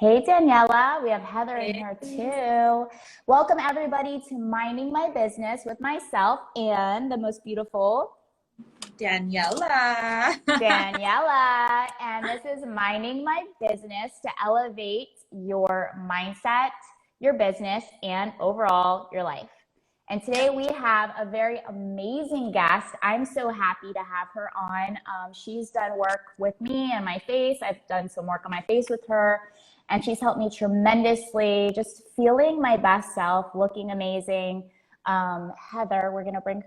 Hey Daniela, we have Heather in Hey, here too. Welcome everybody to Minding My Business with myself and the most beautiful Daniela. Daniela. And this is Minding My Business to elevate your mindset, your business, and overall your life. And today we have a very amazing guest. I'm so happy to have her on. She's done work with me and my face. I've done some work on my face with her, and she's helped me tremendously, just feeling my best self, looking amazing. Heather, we're going to bring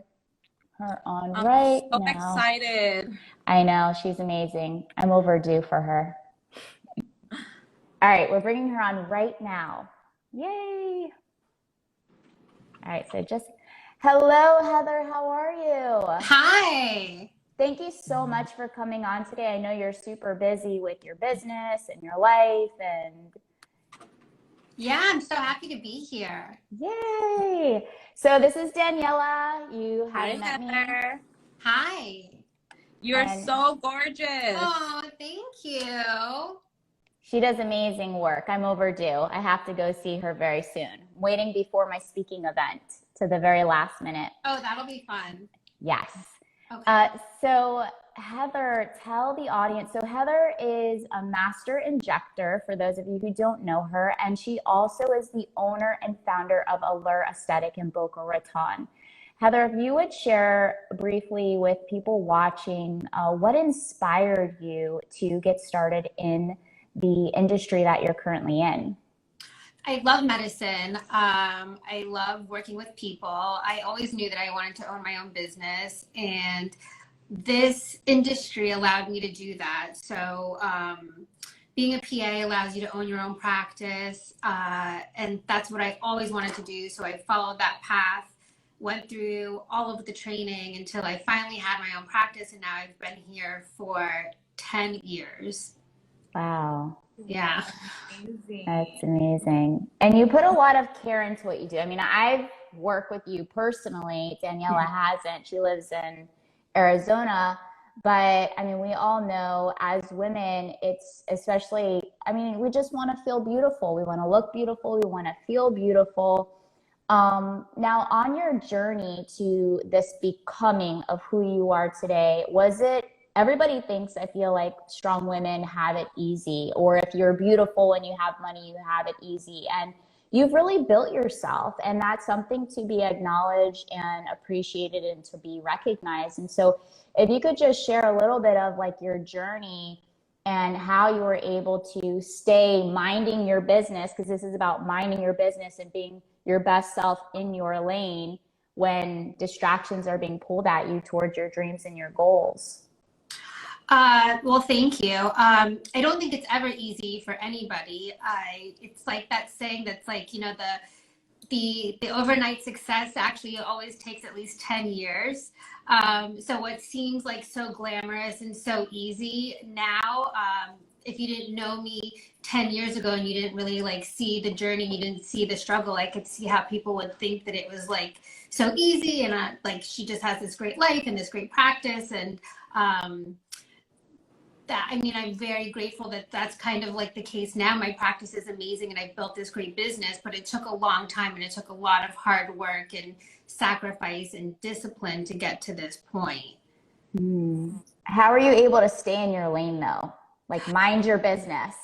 her on I'm right so now. excited. I know, she's amazing. I'm overdue for her. All right, we're bringing her on right now. Yay! All right, so just hello, Heather. How are you? Hi. Thank you so much for coming on today. I know you're super busy with your business and your life, and Yeah, I'm so happy to be here. yay! So this is Daniela. You Hi, haven't met me, Heather. Hi. You're and so gorgeous. Oh, thank you. she does amazing work. I'm overdue. I have to go see her very soon. I'm waiting before my speaking event to the very last minute. Oh, that'll be fun. Yes. Okay. So Heather, tell the audience. So Heather is a master injector for those of you who don't know her, and she also is the owner and founder of Allure Aesthetic in Boca Raton. Heather, if you would share briefly with people watching, what inspired you to get started in the industry that you're currently in? I love medicine. I love working with people. I always knew that I wanted to own my own business, and this industry allowed me to do that. So, being a PA allows you to own your own practice, and that's what I always wanted to do. So I followed that path, went through all of the training until I finally had my own practice, and now I've been here for 10 years. Wow. Yeah. Amazing. That's amazing. And you put a lot of care into what you do. I mean, I've worked with you personally. Daniela hasn't. She lives in Arizona. But I mean, we all know as women, it's especially, I mean, we just want to feel beautiful. We want to look beautiful. We want to feel beautiful. Now, on your journey to this becoming of who you are today, was it everybody thinks, I feel like strong women have it easy, or if you're beautiful and you have money, you have it easy. And you've really built yourself, and that's something to be acknowledged and appreciated and to be recognized. And so, if you could just share a little bit of like your journey and how you were able to stay minding your business, because this is about minding your business and being your best self in your lane when distractions are being pulled at you towards your dreams and your goals. Well, thank you. I don't think it's ever easy for anybody. It's like that saying that's like, the overnight success actually always takes at least 10 years. So what seems like so glamorous and so easy now, if you didn't know me 10 years ago and you didn't really like see the journey, you didn't see the struggle, I could see how people would think that it was like so easy and like she just has this great life and this great practice. And that, I mean, I'm very grateful that that's kind of like the case now. My practice is amazing and I've built this great business, but it took a long time and it took a lot of hard work and sacrifice and discipline to get to this point. How are you able to stay in your lane though? Like mind your business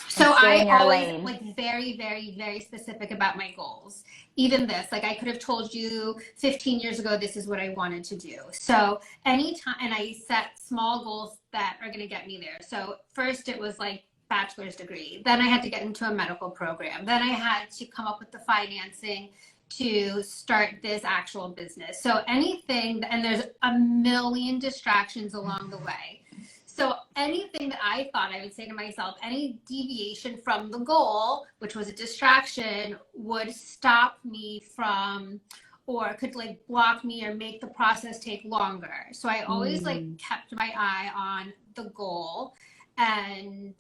and So stay I in your always lane. like very, very, very specific about my goals. Even this, like I could have told you 15 years ago, this is what I wanted to do. So anytime, and I set small goals that are going to get me there. So first it was like bachelor's degree. Then I had to get into a medical program. Then I had to come up with the financing to start this actual business. So anything, and there's a million distractions along the way. So anything that I thought I would say to myself, any deviation from the goal, which was a distraction, would stop me from, or could like block me or make the process take longer. So I always like kept my eye on the goal and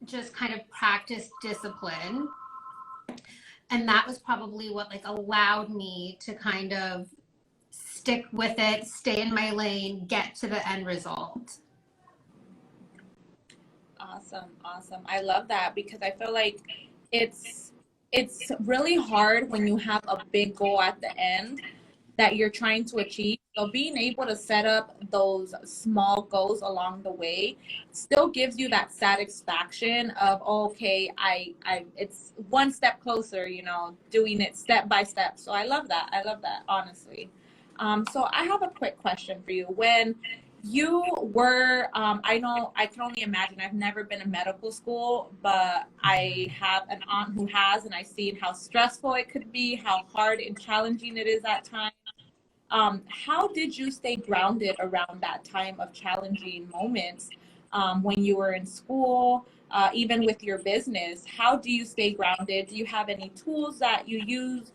just kind of practice discipline. And that was probably what like allowed me to kind of stick with it, stay in my lane, get to the end result. Awesome, awesome. I love that because I feel like it's it's really hard when you have a big goal at the end that you're trying to achieve. So being able to set up those small goals along the way still gives you that satisfaction of, oh, okay, it's one step closer, doing it step by step. So I love that. I love that, honestly. So I have a quick question for you. When you were, I know I can only imagine, I've never been in medical school, but I have an aunt who has, and I've seen how stressful it could be, how hard and challenging it is at times. How did you stay grounded around that time of challenging moments when you were in school, even with your business? How do you stay grounded? Do you have any tools that you use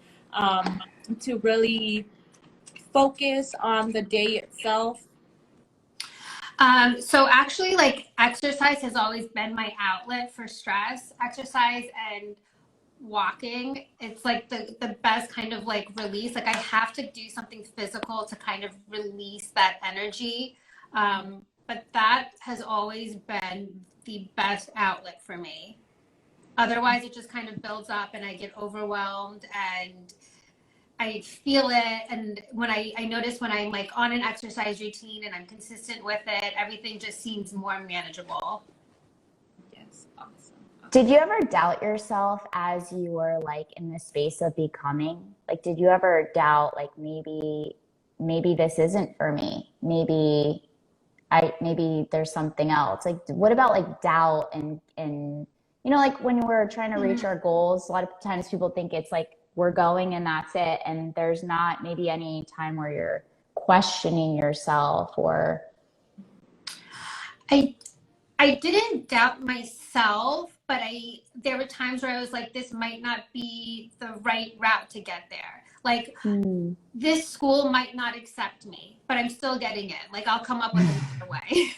to really focus on the day itself? So actually, like, exercise has always been my outlet for stress. Exercise and walking, it's like the best kind of like release. Like, I have to do something physical to kind of release that energy. But that has always been the best outlet for me. Otherwise, it just kind of builds up and I get overwhelmed and I feel it. And when I notice when I'm like on an exercise routine and I'm consistent with it, everything just seems more manageable. Yes, awesome. Did you ever doubt yourself as you were like in the space of becoming? Like, did you ever doubt like maybe this isn't for me? Maybe there's something else. Like, what about like doubt and like when we're trying to reach our goals, a lot of times people think it's like we're going and that's it, and there's not maybe any time where you're questioning yourself or I I didn't doubt myself, but there were times where I was like, this might not be the right route to get there. Like, this school might not accept me, but I'm still getting in. Like, I'll come up with another way.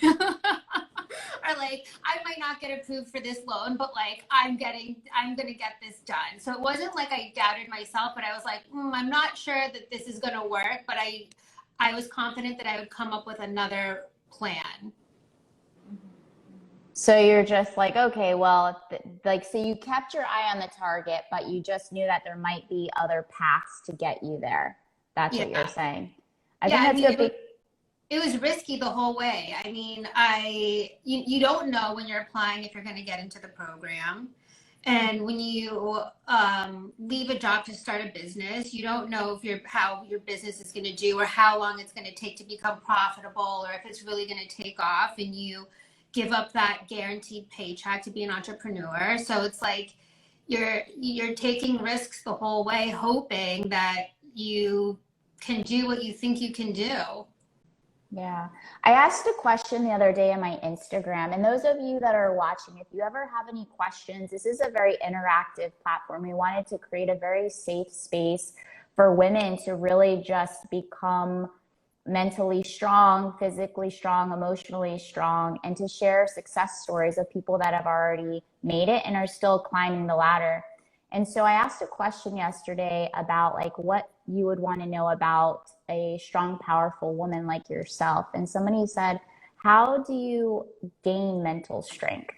Or like, I might not get approved for this loan, but like, I'm gonna get this done. So it wasn't like I doubted myself, but I was like, I'm not sure that this is gonna work, but I was confident that I would come up with another plan. so you're just like, okay, well, like, so you kept your eye on the target, but you just knew that there might be other paths to get you there. That's what you're Yeah. saying. I Yeah, think I that's mean, good. it was risky the whole way. I mean, you don't know when you're applying if you're going to get into the program. And when you leave a job to start a business, you don't know if how your business is going to do or how long it's going to take to become profitable or if it's really going to take off. And you give up that guaranteed paycheck to be an entrepreneur. So it's like you're taking risks the whole way, hoping that you can do what you think you can do. Yeah. I asked a question the other day on my Instagram, and those of you that are watching, if you ever have any questions, this is a very interactive platform. We wanted to create a very safe space for women to really just become mentally strong, physically strong, emotionally strong, and to share success stories of people that have already made it and are still climbing the ladder. And so I asked a question yesterday about like what you would want to know about a strong, powerful woman like yourself. And somebody said, how do you gain mental strength?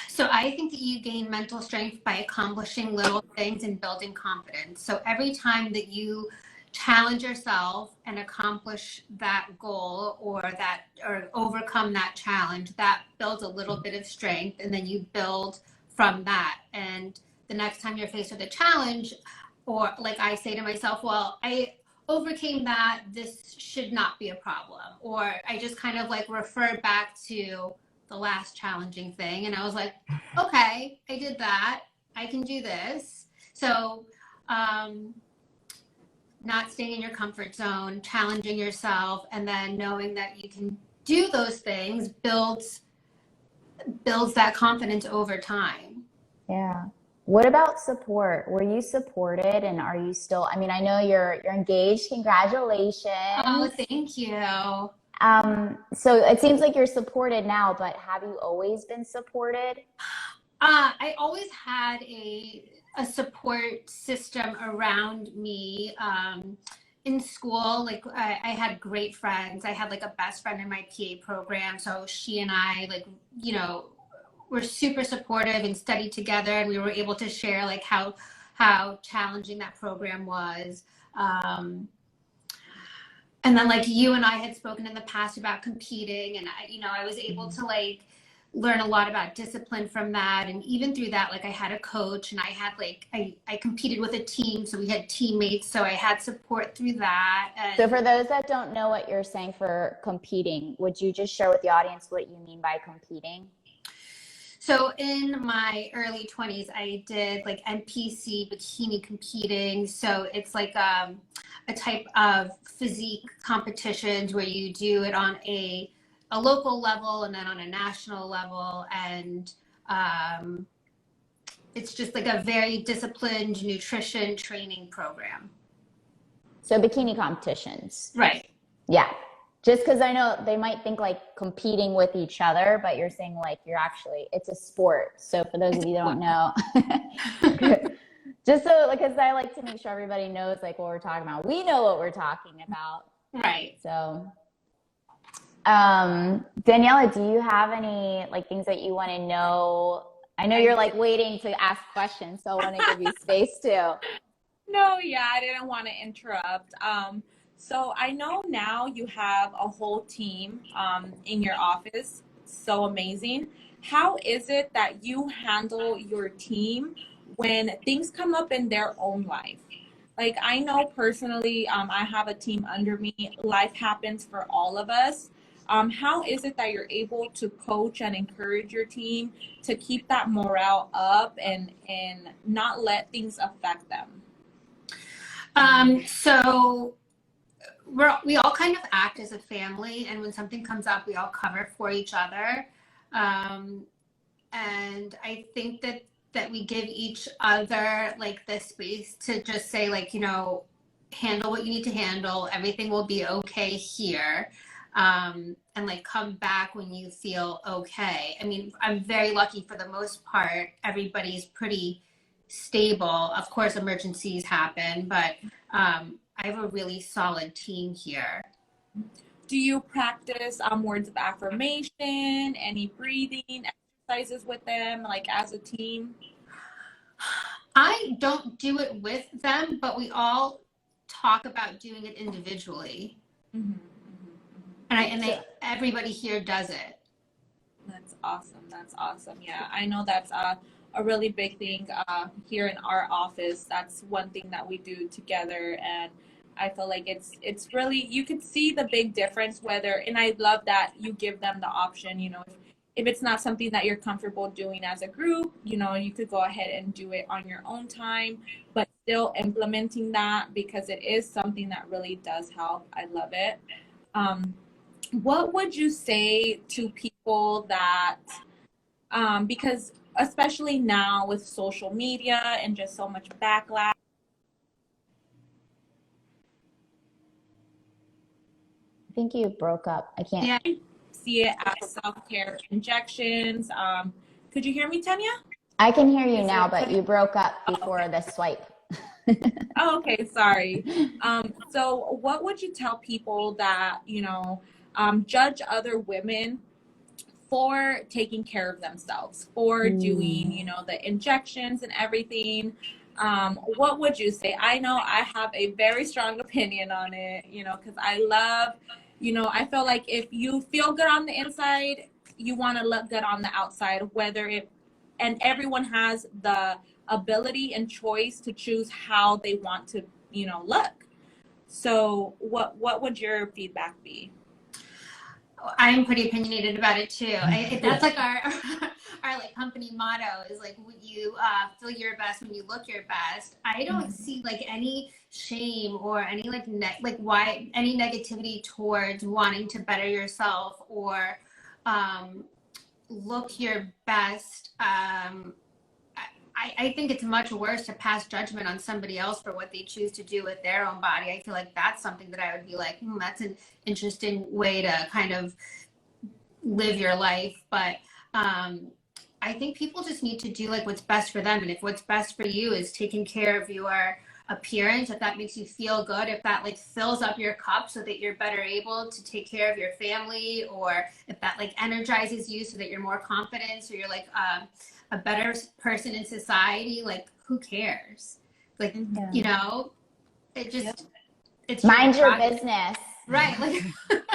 So I think that you gain mental strength by accomplishing little things and building confidence. So every time that you challenge yourself and accomplish that goal or overcome that challenge, that builds a little bit of strength and then you build from that. And the next time you're faced with a challenge, or like I say to myself, well, I overcame that, this should not be a problem. Or I just kind of like refer back to the last challenging thing. And I was like, okay, I did that. I can do this. So, not staying in your comfort zone, challenging yourself, and then knowing that you can do those things builds that confidence over time. Yeah. What about support? Were you supported and are you still, I mean, I know you're engaged. Oh, Congratulations. thank you. So it seems like you're supported now, but have you always been supported? I always had a support system around me. in school, like I had great friends. I had like a best friend in my PA program. So she and I, like, you know, were super supportive and studied together, and we were able to share like how challenging that program was. Um, and then like you and I had spoken in the past about competing, and I was able to like learn a lot about discipline from that. And even through that, like I had a coach, and I had like I competed with a team, so we had teammates, so I had support through that. And So for those that don't know what you're saying for competing, would you just share with the audience what you mean by competing? so in my early 20s, I did like NPC bikini competing. So it's like a type of physique competitions where you do it on a local level and then on a national level. And it's just like a very disciplined nutrition training program. So bikini competitions. Right. Yeah. Just because I know they might think like competing with each other, but you're saying like it's a sport. So for those of you that don't know, just so, because I like to make sure everybody knows like what we're talking about. We know what we're talking about. Right. So, Daniela, do you have any like things that you want to know? I know you're like waiting to ask questions, so I want to give you space too. No, yeah, I didn't want to interrupt. So I know now you have a whole team in your office. So amazing. How is it that you handle your team when things come up in their own life? Like I know personally, I have a team under me. Life happens for all of us. How is it that you're able to coach and encourage your team to keep that morale up and not let things affect them? So we all kind of act as a family, and when something comes up, we all cover for each other. And I think that we give each other like the space to just say like, handle what you need to handle. Everything will be okay here. And like come back when you feel okay. I mean, I'm very lucky for the most part. Everybody's pretty stable. Of course, emergencies happen, but I have a really solid team here. Do you practice words of affirmation, any breathing exercises with them, like as a team? I don't do it with them, but we all talk about doing it individually. Mm-hmm. And everybody here does it. That's awesome. That's awesome. Yeah, I know that's a really big thing here in our office. That's one thing that we do together, and I feel like it's really, you could see the big difference and I love that you give them the option, if it's not something that you're comfortable doing as a group, you could go ahead and do it on your own time, but still implementing that because it is something that really does help. I love it. What would you say to people that, because especially now with social media and just so much backlash, I think you broke up. I can't. Yeah. see it as self-care injections. Could you hear me, Tanya? I can hear you now, but you broke up before the swipe. Oh, okay, sorry. So what would you tell people that, judge other women for taking care of themselves, for doing, the injections and everything? What would you say? I know I have a very strong opinion on it, because I love, I feel like if you feel good on the inside, you want to look good on the outside, and everyone has the ability and choice to choose how they want to, look. So what would your feedback be? I'm pretty opinionated about it too. That's like our like company motto is like, you feel your best when you look your best. I don't see like any shame or any like any negativity towards wanting to better yourself or look your best. I think it's much worse to pass judgment on somebody else for what they choose to do with their own body. I feel like that's something that I would be like, that's an interesting way to kind of live your life. But I think people just need to do like what's best for them. And if what's best for you is taking care of your appearance, if that makes you feel good, if that like fills up your cup so that you're better able to take care of your family, or if that like energizes you so that you're more confident, so you're like a better person in society, like who cares? Like, Yeah. you know, it just, it's Mind your body. business. Right. Like,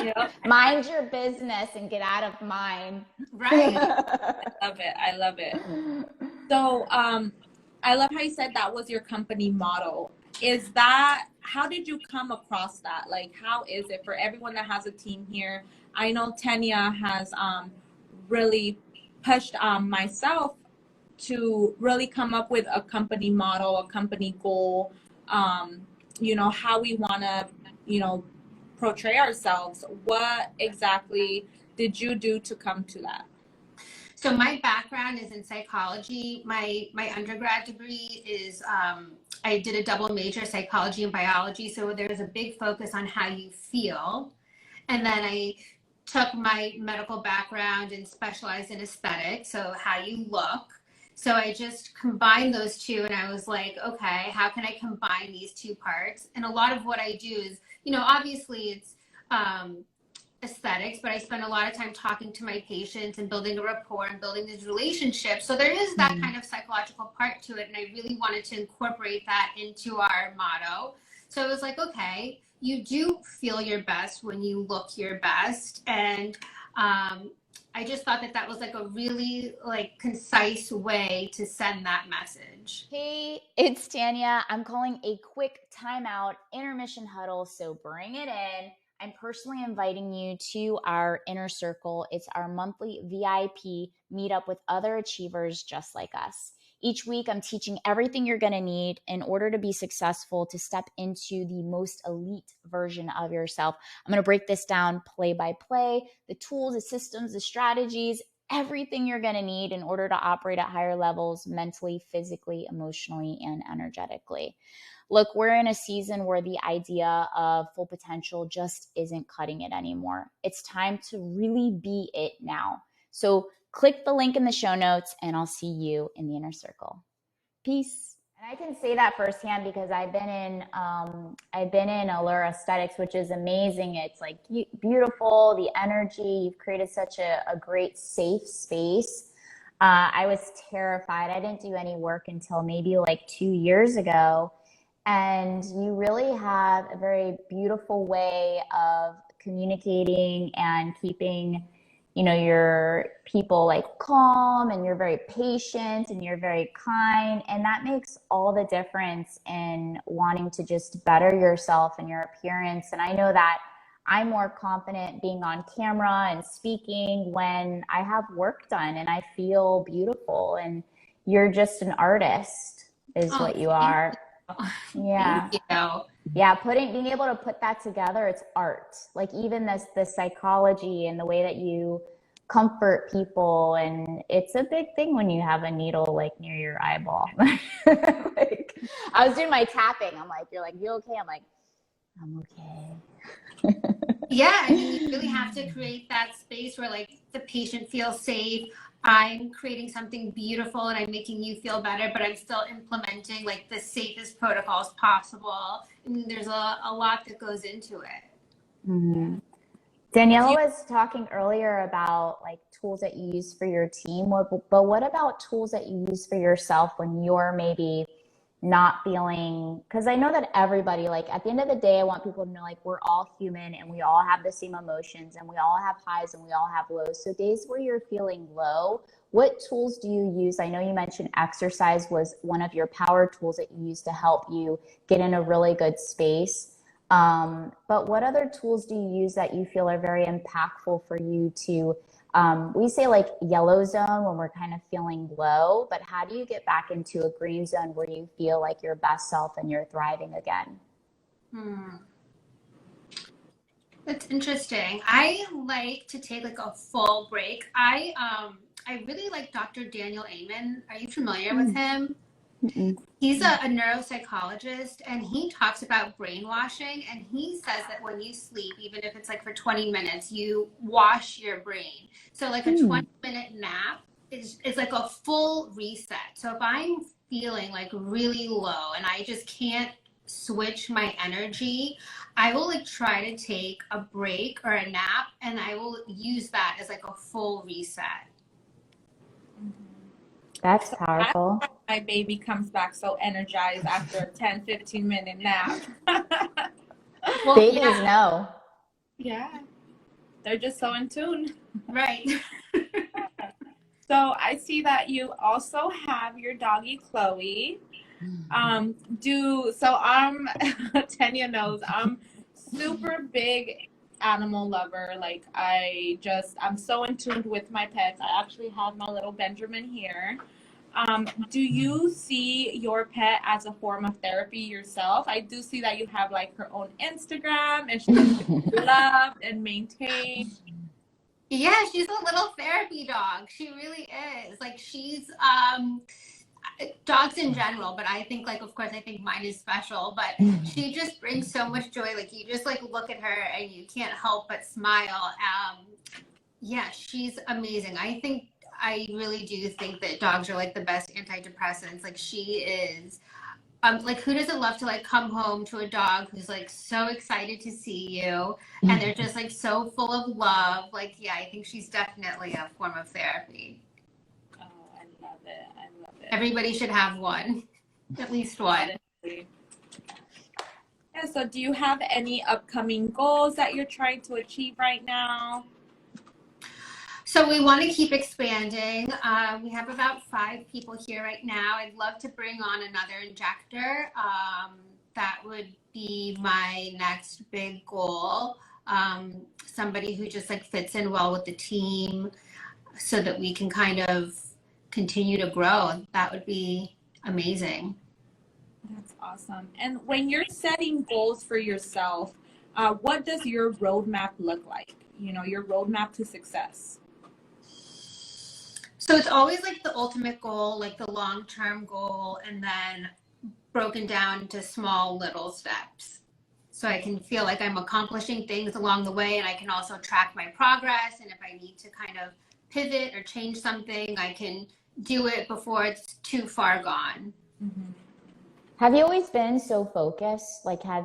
Yep. Mind your business and get out of mine. right. Love it. I love it. So, I love how you said that was your company motto. Is that, how did you come across that? Like, how is it for everyone that has a team here? I know Tanya has really pushed myself to really come up with a company motto, a company goal, you know, how we want to, you know, portray ourselves. What exactly did you do to come to that? So my background is in psychology. My undergrad degree is I did a double major, psychology and biology. So there's a big focus on how you feel. And then I took my medical background and specialized in aesthetics, so how you look. So I just combined those two, and I was like, okay, how can I combine these two parts? And a lot of what I do is, you know, obviously it's aesthetics, but I spend a lot of time talking to my patients and building a rapport and building these relationships. So there is that kind of psychological part to it. And I really wanted to incorporate that into our motto. So it was like, okay, you do feel your best when you look your best. And I just thought that that was like a really like concise way to send that message. Hey, it's Tanya. I'm calling a quick timeout intermission huddle, so bring it in. I'm personally inviting you to our inner circle. It's our monthly VIP meetup with other achievers just like us. Each week, I'm teaching everything you're going to need in order to be successful, to step into the most elite version of yourself. I'm going to break this down play by play, the tools, the systems, the strategies, everything you're going to need in order to operate at higher levels mentally, physically, emotionally, and energetically. Look, we're in a season where the idea of full potential just isn't cutting it anymore. It's time to really be it now. So click the link in the show notes and I'll see you in the inner circle. Peace. And I can say that firsthand because I've been in Allure Aesthetics, which is amazing. It's like beautiful, the energy. You've created such a great safe space. I was terrified. I didn't do any work until maybe like 2 years ago. And you really have a very beautiful way of communicating and keeping, you know, your people like calm, and you're very patient and you're very kind. And that makes all the difference in wanting to just better yourself and your appearance. And I know that I'm more confident being on camera and speaking when I have work done and I feel beautiful. And you're just an artist is what you are. Yeah. Thank you. Yeah. Being able to put that together, it's art. Like even the psychology and the way that you comfort people. And it's a big thing when you have a needle like near your eyeball. Like, I was doing my tapping. I'm like, you're like, you okay? I'm like, I'm okay. Yeah, I mean, you really have to create that space where like the patient feels safe. I'm creating something beautiful and I'm making you feel better, but I'm still implementing like the safest protocols possible. I mean, there's a lot that goes into it. Mm-hmm. Daniela was talking earlier about like tools that you use for your team, but what about tools that you use for yourself when you're maybe not feeling, because I know that everybody, like at the end of the day, I want people to know like we're all human and we all have the same emotions and we all have highs and we all have lows. So days where you're feeling low, what tools do you use? I know you mentioned exercise was one of your power tools that you use to help you get in a really good space. But what other tools do you use that you feel are very impactful for you to, we say like yellow zone when we're kind of feeling low, but how do you get back into a green zone where you feel like your best self and you're thriving again? That's interesting. I like to take like a full break. I really like Dr. Daniel Amen. Are you familiar with him? Mm-mm. He's a neuropsychologist, and he talks about brainwashing, and he says that when you sleep, even if it's like for 20 minutes, you wash your brain. So like a 20-minute nap is like a full reset. So if I'm feeling like really low and I just can't switch my energy, I will like try to take a break or a nap, and I will use that as like a full reset. That's So that's powerful. how my baby comes back so energized after a 10-15 minute nap. Well, Babies yeah, know. Yeah, they're just so in tune. right. So I see that you also have your doggy Chloe. Tanya knows I'm super big animal lover. Like I'm so in tune with my pets. I actually have my little Benjamin here. Do you see your pet as a form of therapy yourself? I do see that you have like her own Instagram and she's loved and maintained. Yeah, she's a little therapy dog. She really is. Like she's dogs in general, but I think like of course I think mine is special, but she just brings so much joy. Like you just like look at her and you can't help but smile. Yeah, she's amazing. I really do think that dogs are like the best antidepressants. Like she is like who doesn't love to like come home to a dog who's like so excited to see you and they're just like so full of love. Like yeah, I think she's definitely a form of therapy. Oh, I love it. I love it. Everybody should have one, at least one. Yeah, so do you have any upcoming goals that you're trying to achieve right now? So we want to keep expanding. We have about 5 people here right now. I'd love to bring on another injector. That would be my next big goal. Somebody who just like fits in well with the team so that we can kind of continue to grow. That would be amazing. That's awesome. And when you're setting goals for yourself, what does your roadmap look like? You know, your roadmap to success. So it's always like the ultimate goal, like the long-term goal, and then broken down into small little steps. So I can feel like I'm accomplishing things along the way, and I can also track my progress. And if I need to kind of pivot or change something, I can do it before it's too far gone. Mm-hmm. Have you always been so focused? Like, has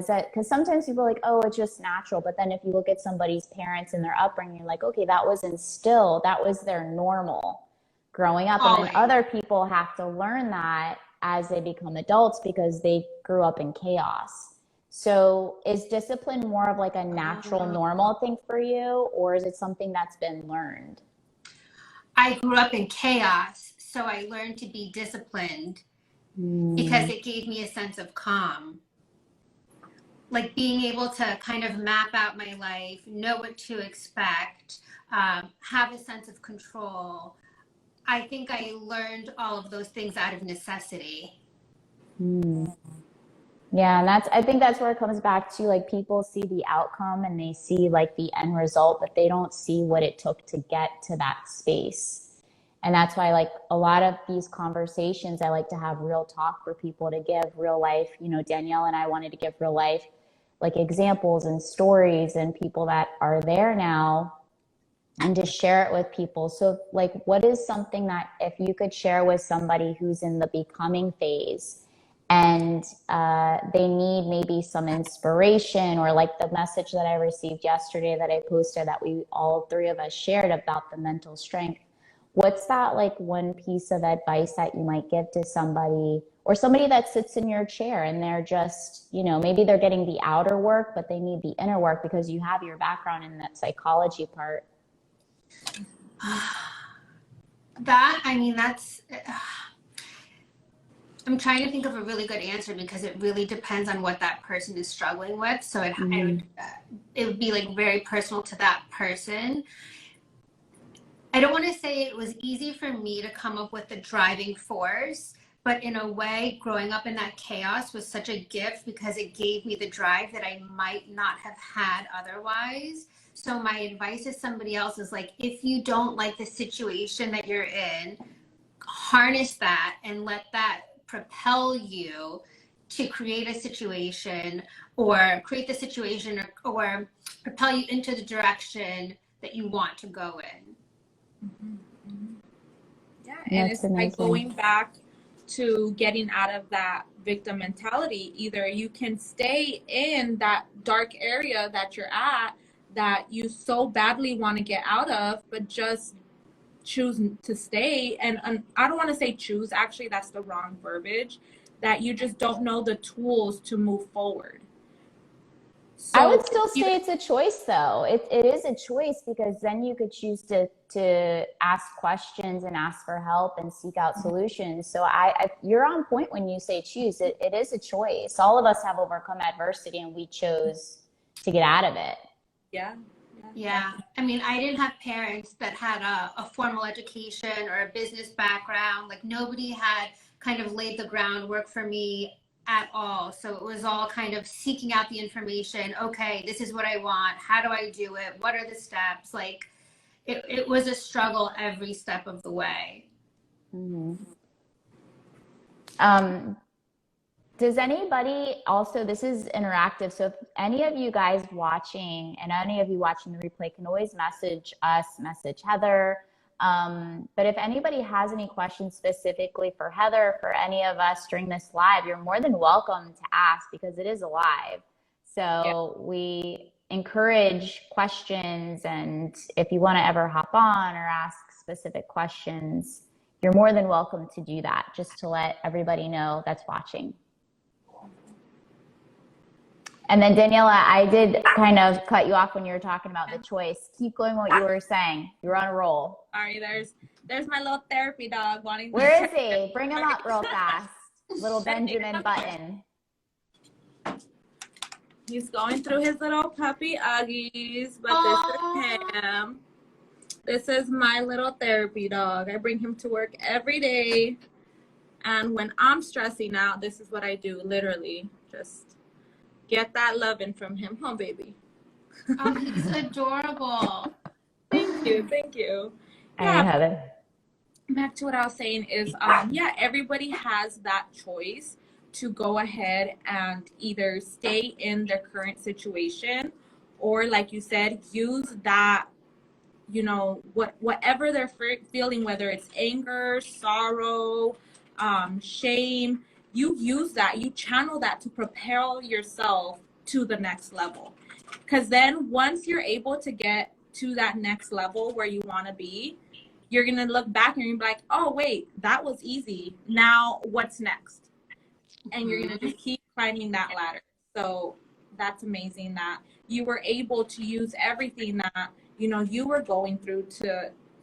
that, because sometimes people are like, oh, it's just natural. But then if you look at somebody's parents and their upbringing, you're like, okay, that was instilled, that was their normal growing up. Always. And then other people have to learn that as they become adults because they grew up in chaos. So is discipline more of like a natural, normal thing for you, or is it something that's been learned? I grew up in chaos, so I learned to be disciplined because it gave me a sense of calm. Like being able to kind of map out my life, know what to expect, have a sense of control. I think I learned all of those things out of necessity. Yeah, and I think that's where it comes back to, like, people see the outcome and they see like the end result, but they don't see what it took to get to that space. And that's why, like, a lot of these conversations, I like to have real talk for people to give real life. You know, Danielle and I wanted to give real life, like, examples and stories and people that are there now and to share it with people. So, like, what is something that if you could share with somebody who's in the becoming phase and they need maybe some inspiration, or like the message that I received yesterday that I posted that we all 3 of us shared about the mental strength. What's that like one piece of advice that you might give to somebody, or somebody that sits in your chair and they're just, you know, maybe they're getting the outer work, but they need the inner work because you have your background in that psychology part? I'm trying to think of a really good answer because it really depends on what that person is struggling with. So it would be like very personal to that person. I don't want to say it was easy for me to come up with the driving force, but in a way, growing up in that chaos was such a gift because it gave me the drive that I might not have had otherwise. So my advice to somebody else is like, if you don't like the situation that you're in, harness that and let that propel you to create a situation or create the situation or propel you into the direction that you want to go in. Yeah, and it's like going back to getting out of that victim mentality. Either you can stay in that dark area that you're at that you so badly want to get out of, but just choose to stay. And I don't want to say choose, actually, that's the wrong verbiage, that you just don't know the tools to move forward. So I would still say it's a choice, though. It is a choice, because then you could choose to ask questions and ask for help and seek out solutions. So you're on point when you say choose. It is a choice. All of us have overcome adversity, and we chose to get out of it. Yeah. Yeah. I mean, I didn't have parents that had a formal education or a business background. Like, nobody had kind of laid the groundwork for me at all. So it was all kind of seeking out the information. Okay, this is what I want. How do I do it? What are the steps? Like, it was a struggle every step of the way. Mm-hmm. Does anybody also, this is interactive, so if any of you guys watching and any of you watching the replay can always message us, message Heather. But if anybody has any questions specifically for Heather, for any of us during this live, you're more than welcome to ask, because it is a live. So we encourage questions, and if you want to ever hop on or ask specific questions, you're more than welcome to do that, just to let everybody know that's watching. And then, Daniela, I did kind of cut you off when you were talking about the choice. Keep going what you were saying. You're on a roll. Sorry, there's my little therapy dog wanting to. Where is he? Bring him up real fast. Little Benjamin Button. He's going through his little puppy Uggies, but this is him. This is my little therapy dog. I bring him to work every day. And when I'm stressing out, this is what I do, literally. Just get that loving from him. Oh, baby. Oh, he's adorable. Thank you. Yeah. Heather. Back to what I was saying is, everybody has that choice to go ahead and either stay in their current situation, or, like you said, use that, whatever they're feeling, whether it's anger, sorrow, shame, you use that, you channel that to propel yourself to the next level. Because then once you're able to get to that next level where you want to be, you're going to look back and you're be like, oh, wait, that was easy. Now what's next? And you're going to just keep climbing that ladder. So that's amazing that you were able to use everything that, you were going through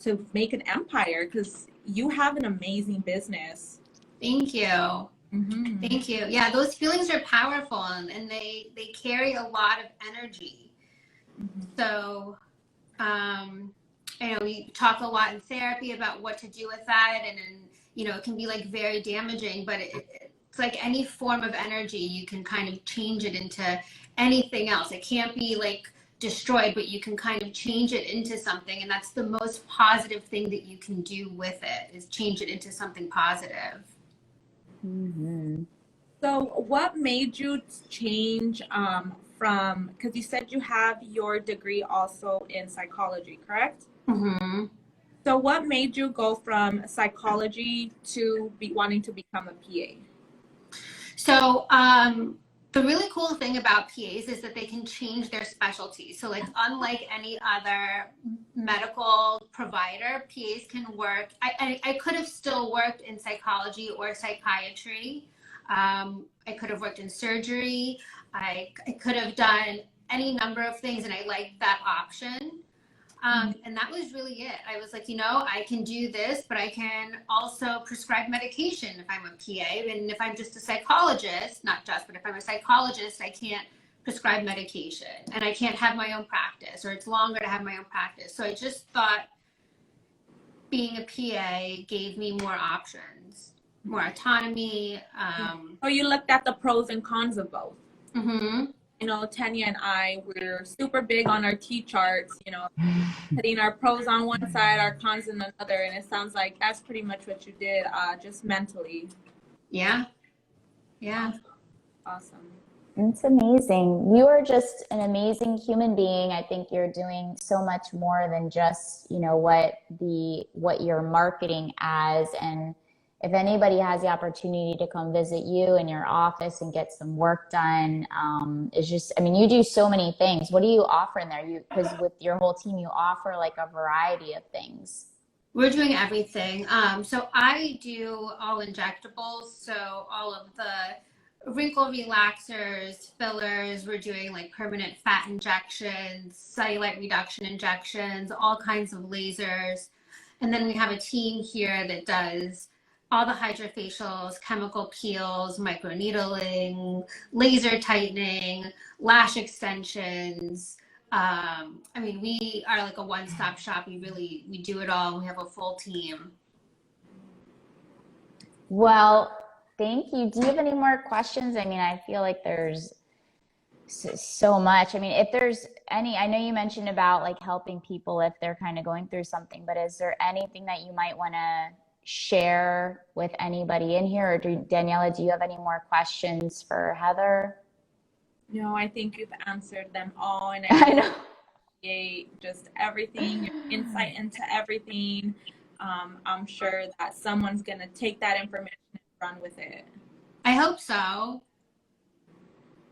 to make an empire, because you have an amazing business. Thank you. Mm-hmm. Thank you. Yeah, those feelings are powerful, and they carry a lot of energy. Mm-hmm. So, we talk a lot in therapy about what to do with that, and it can be like very damaging, but it's like any form of energy, you can kind of change it into anything else. It can't be like destroyed, but you can kind of change it into something, and that's the most positive thing that you can do with it, is change it into something positive. Mm-hmm. So what made you change from, because you said you have your degree also in psychology, correct? Mm-hmm. So what made you go from psychology to wanting to become a PA? So the really cool thing about PAs is that they can change their specialty. So like, unlike any other medical provider, PAs can work. I could have still worked in psychology or psychiatry. I could have worked in surgery. I could have done any number of things, and I liked that option. And that was really it. I was like, I can do this, but I can also prescribe medication if I'm a PA. And if I'm just a psychologist, not just, but if I'm a psychologist, I can't prescribe medication, and I can't have my own practice, or it's longer to have my own practice. So I just thought being a PA gave me more options, more autonomy. So you looked at the pros and cons of both. Mm-hmm. Tanya and I, we're super big on our T-charts, putting our pros on one side, our cons on another. And it sounds like that's pretty much what you did, just mentally. Yeah. Awesome. It's amazing. You are just an amazing human being. I think you're doing so much more than just, what you're marketing as. And if anybody has the opportunity to come visit you in your office and get some work done, it's just, I mean, you do so many things. What do you offer in there? Because with your whole team, you offer like a variety of things. We're doing everything. So I do all injectables. So all of the wrinkle relaxers, fillers. We're doing like permanent fat injections, cellulite reduction injections, all kinds of lasers. And then we have a team here that does all the hydrofacials, chemical peels, microneedling, laser tightening, lash extensions. I mean, we are like a one-stop shop. We do it all. We have a full team. Well, thank you. Do you have any more questions? I mean, I feel like there's so much. I mean, if there's any, I know you mentioned about like helping people if they're kind of going through something, but is there anything that you might want to share with anybody in here? Or Daniela, do you have any more questions for Heather? No, I think you've answered them all, and I know. just everything, your insight into everything. I'm sure that someone's gonna take that information and run with it. I hope so.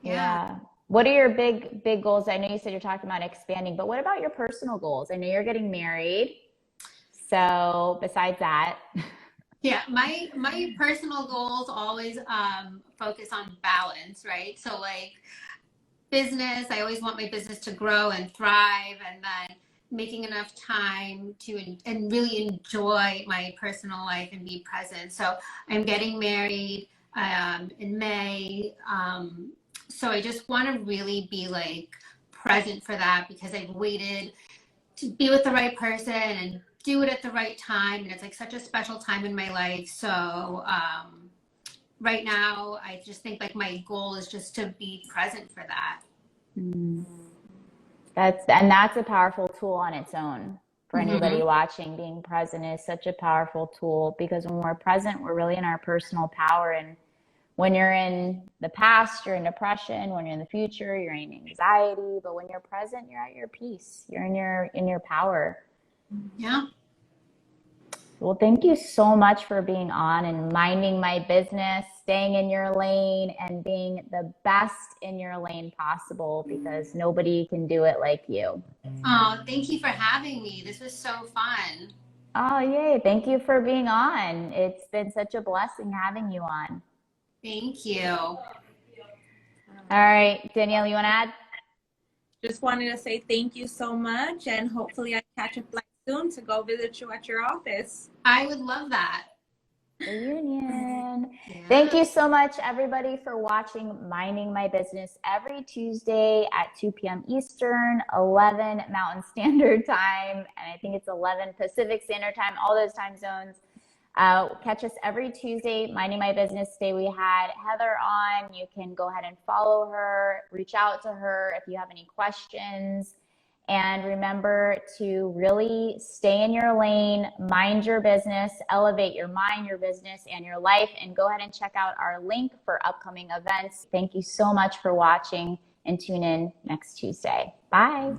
Yeah. What are your big goals? I know you said you're talking about expanding, but what about your personal goals? I know you're getting married. So besides that, Yeah, my personal goals always focus on balance, right? So like business, I always want my business to grow and thrive, and then making enough time to and really enjoy my personal life and be present. So I'm getting married in May. So I just want to really be like present for that, because I've waited to be with the right person and do it at the right time. And it's like such a special time in my life. So right now, I just think like my goal is just to be present for that. that's a powerful tool on its own for anybody watching. Being present is such a powerful tool, because when we're present, we're really in our personal power. And when you're in the past, you're in depression. When you're in the future, you're in anxiety. But when you're present, you're at your peace. You're in your power. Yeah. Well, thank you so much for being on and minding my business, staying in your lane, and being the best in your lane possible, because nobody can do it like you. Oh, thank you for having me. This was so fun. Oh, yay. Thank you for being on. It's been such a blessing having you on. Thank you. All right, Danielle, you want to add? Just wanted to say thank you so much, and hopefully I catch a flight soon to go visit you at your office. I would love that. Reunion. Yeah. Thank you so much, everybody, for watching Minding My Business every Tuesday at 2 p.m. Eastern, 11 Mountain Standard Time, and I think it's 11 Pacific Standard Time, all those time zones. Catch us every Tuesday, Minding My Business. Today we had Heather on. You can go ahead and follow her, reach out to her if you have any questions. And remember to really stay in your lane, mind your business, elevate your mind, your business, and your life. And go ahead and check out our link for upcoming events. Thank you so much for watching, and tune in next Tuesday. Bye.